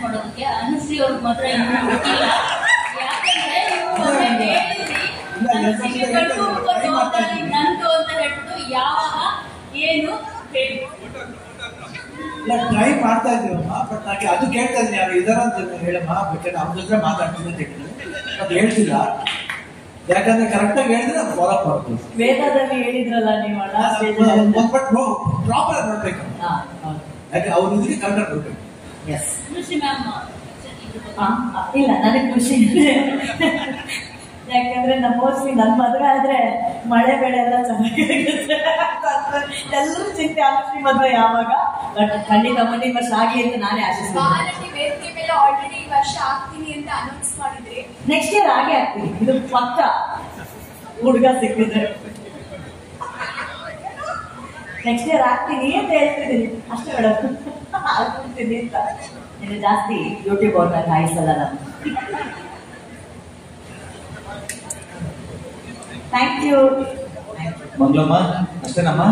ಮಾಡೋದಕ್ಕೆ ಅನುಶ್ರೀ ಅವ್ರಿಗೆ ಮಾತ್ರ ಇನ್ನೂ ಗೊತ್ತಿಲ್ಲ. ಯಾಕಂದ್ರೆ ನಂದು ಅಂತ ಹೇಳ್ಬಿಟ್ಟು ಯಾವಾಗ ಏನು ಟ್ರೈ ಮಾಡ್ತಾ ಇದ್ದೀವಮ್ಮ. ಬಟ್ ನನಗೆ ಅದು ಕೇಳ್ತಾ ಇದ್ದೀನಿ, ಯಾರು ಇದಾರ ಅಂತ ಹೇಳಮ್ಮ. ಬೇಕಾದ್ರೆ ಅವ್ರ ಜೊತೆ ಮಾತಾಡ್ತೀನಿ ಅಂತ ಹೇಳಿದ್ರು, ಅದು ಹೇಳ್ತಿಲ್ಲ. ಯಾಕಂದ್ರೆ ಕರೆಕ್ಟಾಗಿ ಹೇಳಿದ್ರೆ ಅದು ಫಾಲೋ ಮಾಡ್ತೀವಿ. ವೇದದಲ್ಲಿ ಹೇಳಿದ್ರಲ್ಲ ನೀವು ಪ್ರಾಪರ್ ಆಗಿ ನೋಡ್ಬೇಕು. ಯಾಕೆ ಅವ್ರ ಇದಕ್ಕೆ ಕರೆಕ್ಟಾಗಿ ನೋಡ್ಬೇಕು. ಅನುಶ್ರೀ ಮ್ಯಾಮ್ ಇಲ್ಲ, ನನಗೆ ಖುಷಿ ಇದೆ. ಯಾಕಂದ್ರೆ ಮೋಸ್ಟ್ಲಿ ನನ್ನ ಮದುವೆ ಆದ್ರೆ ಮಳೆ ಬೆಳೆ ಎಲ್ಲ ಚೆನ್ನಾಗಿರುತ್ತೆ. ಎಲ್ಲರೂ ಚಿಂತೆ ಅನುಶ್ರೀ ಮದುವೆ ಯಾವಾಗ. ಬಟ್ ಖಂಡಿತ ಮುಂದಿನ ವರ್ಷ ಆಗಿ ಅಂತ ನಾನೇ ಆಶಿಸ್ತೀನಿ. ವೇದಿಕೆ ಮೇಲೆ ಆಲ್ರೆಡಿ ಈ ವರ್ಷ ಆಗ್ತೀನಿ ಅಂತ ಅನೌನ್ಸ್ ಮಾಡಿದ್ರಿ. ನೆಕ್ಸ್ಟ್ ಇಯರ್ ಹಾಗೆ ಆಗ್ತೀನಿ, ಇದು ಪಕ್ಕ. ಹುಡುಗ ಸಿಕ್ಕಿದ್ರೆ ನೆಕ್ಸ್ಟ್ ಇಯರ್ ಆಗ್ತೀನಿ ಅಂತ ಹೇಳ್ತಿದ್ದೀನಿ ಅಷ್ಟೇ ಮೇಡಮ್. ಆಗ್ತೀನಿ ಅಂತ ಇನ್ನು ಜಾಸ್ತಿ ಯೂಟ್ಯೂಬ್ ಅವ್ರನ್ನ ಹಾಯಿಸಲ್ಲ ನಾನು. Thank you Mangalamma ಅಷ್ಟೇನಮ್ಮ.